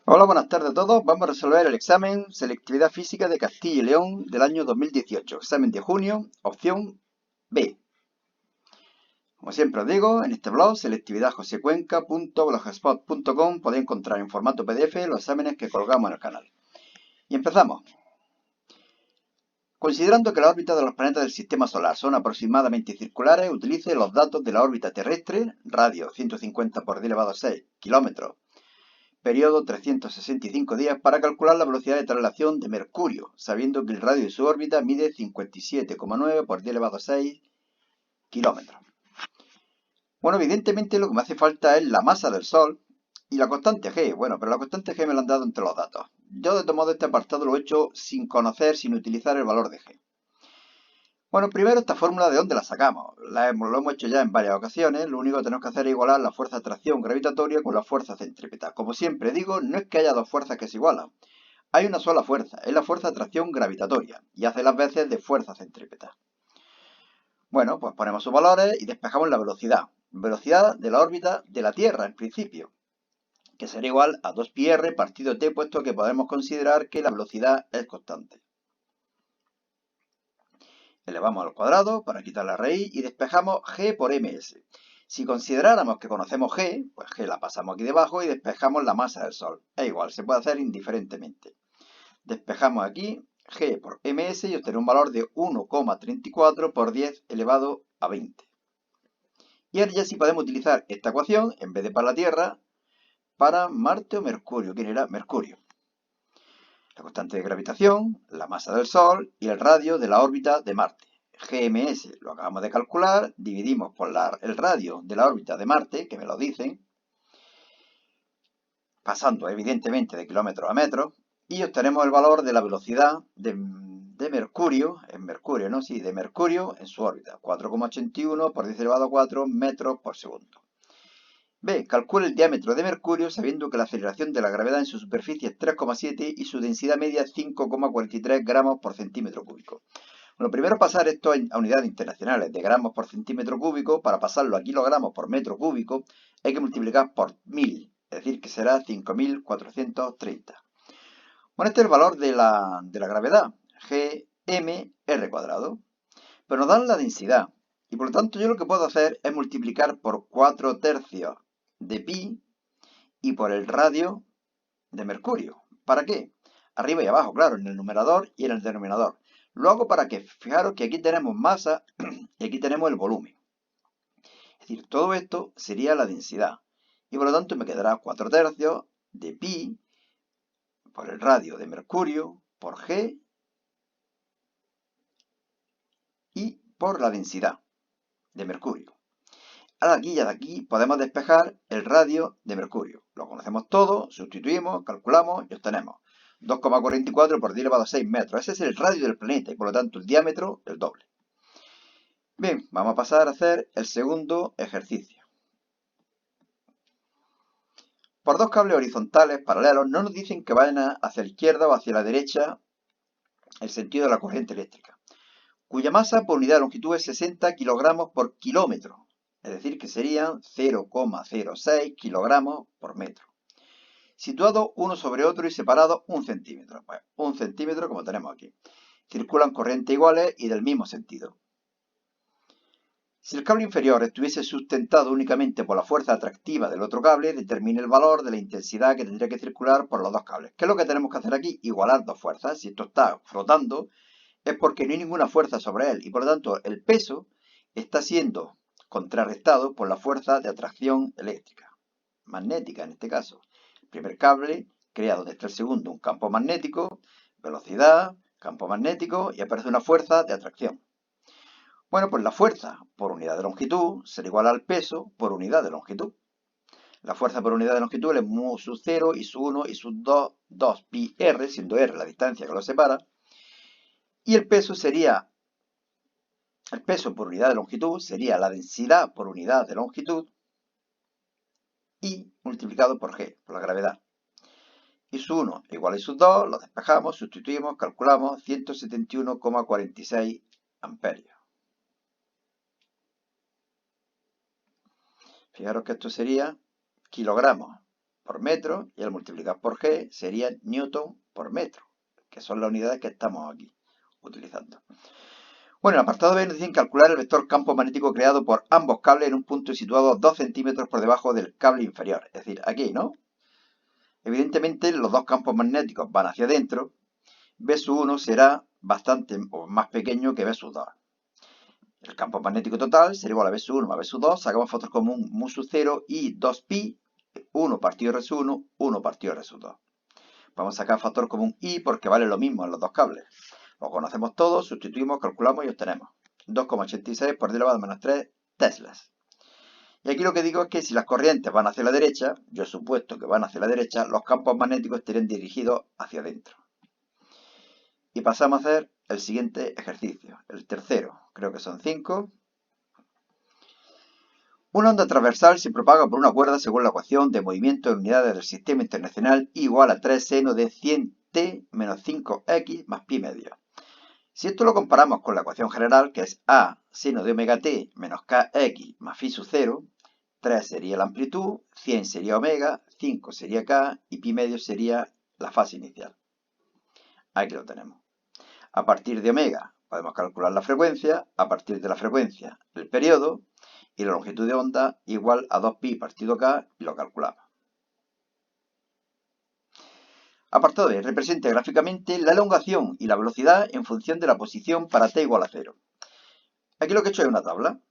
Hola, buenas tardes a todos. Vamos a resolver el examen Selectividad Física de Castilla y León del año 2018. Examen de junio, opción B. Como siempre os digo, en este blog, selectividadjosecuenca.blogspot.com, podéis encontrar en formato PDF los exámenes que colgamos en el canal. Y empezamos. Considerando que las órbitas de los planetas del Sistema Solar son aproximadamente circulares, utilice los datos de la órbita terrestre, radio 150 por 10 elevado a 6 kilómetros, periodo 365 días, para calcular la velocidad de traslación de Mercurio, sabiendo que el radio de su órbita mide 57,9 por 10 elevado a 6 kilómetros. Bueno, evidentemente lo que me hace falta es la masa del Sol y la constante G. Bueno, pero la constante G me la han dado entre los datos. Yo de todo modo este apartado lo he hecho sin conocer, sin utilizar el valor de G. Bueno, primero esta fórmula, ¿de dónde la sacamos? Lo hemos hecho ya en varias ocasiones. Lo único que tenemos que hacer es igualar la fuerza de atracción gravitatoria con la fuerza centrípeta. Como siempre digo, no es que haya dos fuerzas que se igualan. Hay una sola fuerza, es la fuerza de atracción gravitatoria, y hace las veces de fuerza centrípeta. Bueno, pues ponemos sus valores y despejamos la velocidad. Velocidad de la órbita de la Tierra, en principio, que será igual a 2πr partido t, puesto que podemos considerar que la velocidad es constante. Elevamos al cuadrado para quitar la raíz y despejamos g por ms. Si consideráramos que conocemos g, pues g la pasamos aquí debajo y despejamos la masa del Sol. Es igual, se puede hacer indiferentemente. Despejamos aquí g por ms y obtener un valor de 1,34 por 10 elevado a 20. Y ahora ya sí podemos utilizar esta ecuación, en vez de para la Tierra, para Marte o Mercurio. ¿Quién era? Mercurio. La constante de gravitación, la masa del Sol y el radio de la órbita de Marte. GMS lo acabamos de calcular, dividimos por el radio de la órbita de Marte, que me lo dicen, pasando evidentemente de kilómetros a metros, y obtenemos el valor de la velocidad de Mercurio, ¿no? Sí, de Mercurio en su órbita, 4,81 por 10 elevado a 4 metros por segundo. B. Calcula el diámetro de Mercurio sabiendo que la aceleración de la gravedad en su superficie es 3,7 y su densidad media es 5,43 gramos por centímetro cúbico. Bueno, primero pasar esto a unidades internacionales de gramos por centímetro cúbico. Para pasarlo a kilogramos por metro cúbico hay que multiplicar por 1000, es decir, que será 5430. Bueno, este es el valor de la gravedad, gmr cuadrado. Pero nos dan la densidad. Y por lo tanto yo lo que puedo hacer es multiplicar por 4 tercios de pi y por el radio de Mercurio. ¿Para qué? Arriba y abajo, claro, en el numerador y en el denominador. Lo hago para que, fijaros que aquí tenemos masa y aquí tenemos el volumen. Es decir, todo esto sería la densidad. Y por lo tanto me quedará 4 tercios de pi por el radio de Mercurio por G y por la densidad de Mercurio. Ahora aquí ya de aquí podemos despejar el radio de Mercurio. Lo conocemos todo, sustituimos, calculamos y obtenemos 2,44 por 10 elevado a 6 metros. Ese es el radio del planeta y por lo tanto el diámetro el doble. Bien, vamos a pasar a hacer el segundo ejercicio. Por dos cables horizontales paralelos no nos dicen que vayan hacia la izquierda o hacia la derecha el sentido de la corriente eléctrica, cuya masa por unidad de longitud es 60 kilogramos por kilómetro. Es decir, que serían 0,06 kilogramos por metro. Situado uno sobre otro y separado 1 centímetro. Pues 1 centímetro como tenemos aquí. Circulan corrientes iguales y del mismo sentido. Si el cable inferior estuviese sustentado únicamente por la fuerza atractiva del otro cable, determine el valor de la intensidad que tendría que circular por los dos cables. ¿Qué es lo que tenemos que hacer aquí? Igualar dos fuerzas. Si esto está flotando, es porque no hay ninguna fuerza sobre él y por lo tanto el peso está siendo contrarrestado por la fuerza de atracción eléctrica, magnética en este caso. El primer cable crea donde está el segundo un campo magnético, velocidad, campo magnético y aparece una fuerza de atracción. Bueno, pues la fuerza por unidad de longitud será igual al peso por unidad de longitud. La fuerza por unidad de longitud es mu sub 0 y sub 1 y sub 2, 2πr, siendo r la distancia que los separa. Y el peso por unidad de longitud sería la densidad por unidad de longitud y multiplicado por g, por la gravedad. Y sub 1 igual a sub 2, lo despejamos, sustituimos, calculamos 171,46 amperios. Fijaros que esto sería kilogramos por metro y al multiplicar por G sería newton por metro, que son las unidades que estamos aquí utilizando. Bueno, en el apartado B nos dicen calcular el vector campo magnético creado por ambos cables en un punto situado 2 centímetros por debajo del cable inferior. Es decir, aquí, ¿no? Evidentemente los dos campos magnéticos van hacia adentro. B sub 1 será bastante o más pequeño que B sub 2. El campo magnético total será igual a B sub 1 más B sub 2. Sacamos factor común mu sub 0 y 2pi, 1 partido R sub 1, 1 partido R sub 2. Vamos a sacar factor común I porque vale lo mismo en los dos cables. Lo conocemos todos, sustituimos, calculamos y obtenemos 2,86 por 10 elevado a menos 3 teslas. Y aquí lo que digo es que si las corrientes van hacia la derecha, yo he supuesto que van hacia la derecha, los campos magnéticos estarían dirigidos hacia adentro. Y pasamos a hacer el siguiente ejercicio, el tercero, creo que son 5. Una onda transversal se propaga por una cuerda según la ecuación de movimiento en unidades del sistema internacional igual a 3 seno de 100t menos 5x más pi medio. Si esto lo comparamos con la ecuación general, que es a seno de omega t menos kx más phi sub 0, 3 sería la amplitud, 100 sería omega, 5 sería k y pi medio sería la fase inicial. Aquí lo tenemos. A partir de omega podemos calcular la frecuencia, a partir de la frecuencia el periodo y la longitud de onda igual a 2pi partido k y lo calculamos. Apartado B. Representa gráficamente la elongación y la velocidad en función de la posición para t igual a 0. Aquí lo que he hecho es una tabla.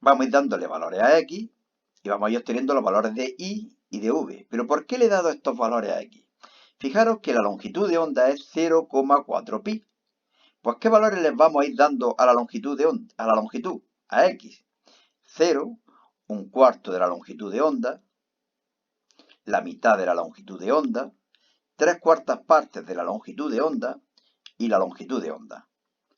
Vamos a ir dándole valores a x y vamos a ir obteniendo los valores de y de v. ¿Pero por qué le he dado estos valores a x? Fijaros que la longitud de onda es 0,4 pi. Pues ¿qué valores les vamos a ir dando a la longitud de onda? A x. 0, un cuarto de la longitud de onda, la mitad de la longitud de onda, 3/4 partes de la longitud de onda y la longitud de onda.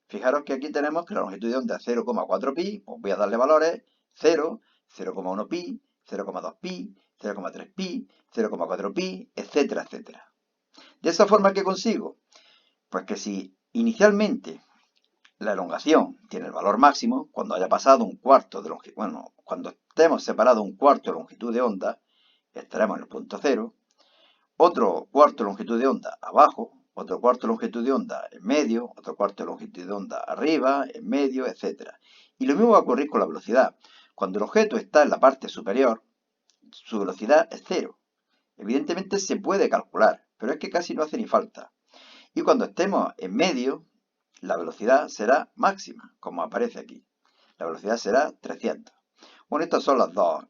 Fijaros que aquí tenemos que la longitud de onda es 0,4 pi, pues voy a darle valores 0, 0,1 pi, 0,2 pi, 0,3 pi, 0,4 pi, etcétera, etcétera. ¿De esa forma qué consigo? Pues que si inicialmente la elongación tiene el valor máximo, cuando haya pasado un cuarto de longitud, bueno, cuando estemos separados un cuarto de longitud de onda, estaremos en el punto 0, otro cuarto de longitud de onda abajo, otro cuarto de longitud de onda en medio, otro cuarto de longitud de onda arriba, en medio, etc. Y lo mismo va a ocurrir con la velocidad. Cuando el objeto está en la parte superior, su velocidad es 0. Evidentemente se puede calcular, pero es que casi no hace ni falta. Y cuando estemos en medio, la velocidad será máxima, como aparece aquí. La velocidad será 300. Bueno, estas son las dos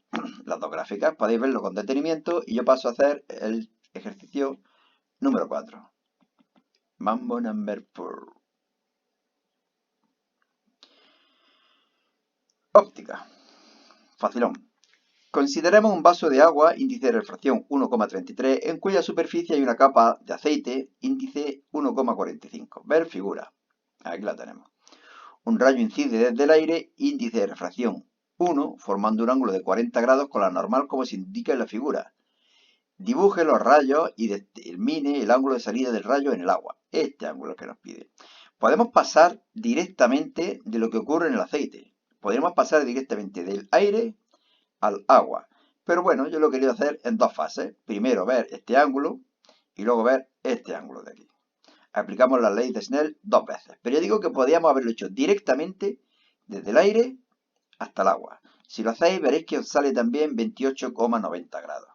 gráficas. Podéis verlo con detenimiento y yo paso a hacer el ejercicio número 4. Mambo number 4. Óptica. Facilón. Consideremos un vaso de agua, índice de refracción 1,33, en cuya superficie hay una capa de aceite, índice 1,45. Ver figura. Aquí la tenemos. Un rayo incide desde el aire, índice de refracción 1, formando un ángulo de 40 grados con la normal como se indica en la figura. Dibuje los rayos y determine el ángulo de salida del rayo en el agua. Este ángulo es el que nos pide. Podemos pasar directamente de lo que ocurre en el aceite. Podríamos pasar directamente del aire al agua. Pero bueno, yo lo he querido hacer en dos fases. Primero ver este ángulo y luego ver este ángulo de aquí. Aplicamos la ley de Snell dos veces. Pero yo digo que podríamos haberlo hecho directamente desde el aire hasta el agua. Si lo hacéis veréis que os sale también 28,90 grados.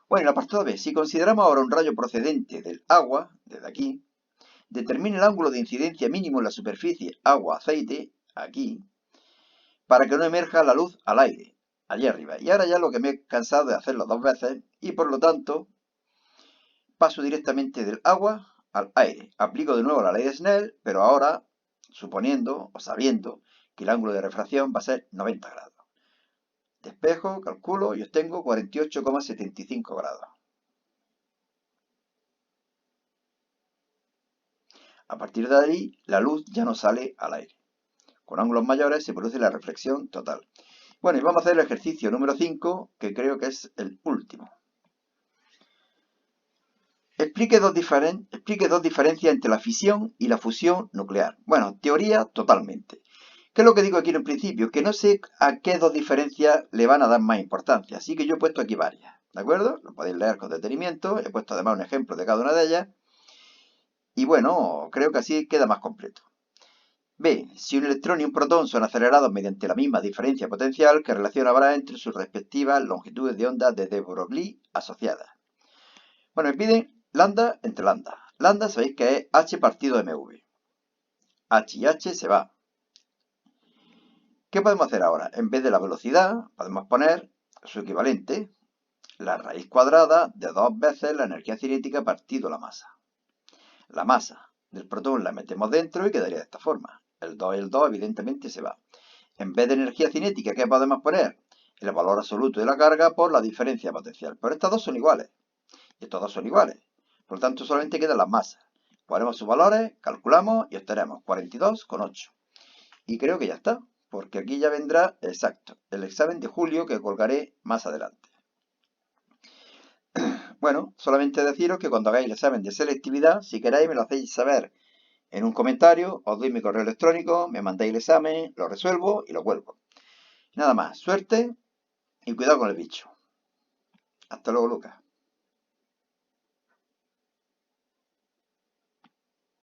Bueno, en el apartado B, si consideramos ahora un rayo procedente del agua, desde aquí, determine el ángulo de incidencia mínimo en la superficie agua-aceite, aquí, para que no emerja la luz al aire, allí arriba. Y ahora ya lo que me he cansado de hacerlo dos veces, y por lo tanto, paso directamente del agua al aire. Aplico de nuevo la ley de Snell, pero ahora, suponiendo o sabiendo que el ángulo de refracción va a ser 90 grados. Despejo, calculo y obtengo 48,75 grados. A partir de ahí, la luz ya no sale al aire. Con ángulos mayores se produce la reflexión total. Bueno, y vamos a hacer el ejercicio número 5, que creo que es el último. Explique dos diferencias entre la fisión y la fusión nuclear. Bueno, teoría totalmente. ¿Qué es lo que digo aquí en un principio? Que no sé a qué dos diferencias le van a dar más importancia. Así que yo he puesto aquí varias. ¿De acuerdo? Lo podéis leer con detenimiento. He puesto además un ejemplo de cada una de ellas. Y bueno, creo que así queda más completo. B. Si un electrón y un protón son acelerados mediante la misma diferencia potencial, ¿qué relación habrá entre sus respectivas longitudes de onda de de Broglie asociadas? Bueno, me piden lambda entre lambda. Lambda sabéis que es h partido mv. H y h se va. ¿Qué podemos hacer ahora? En vez de la velocidad, podemos poner su equivalente, la raíz cuadrada de 2 veces la energía cinética partido la masa. La masa del protón la metemos dentro y quedaría de esta forma. El 2 y el 2 evidentemente se va. En vez de energía cinética, ¿qué podemos poner? El valor absoluto de la carga por la diferencia potencial. Pero estas dos son iguales. Y estos dos son iguales. Por lo tanto, solamente quedan las masas. Ponemos sus valores, calculamos y obtenemos 42,8. Y creo que ya está, porque aquí ya vendrá, exacto, el examen de julio que colgaré más adelante. Bueno, solamente deciros que cuando hagáis el examen de selectividad, si queréis me lo hacéis saber en un comentario, os doy mi correo electrónico, me mandáis el examen, lo resuelvo y lo vuelvo. Nada más, suerte y cuidado con el bicho. Hasta luego, Lucas.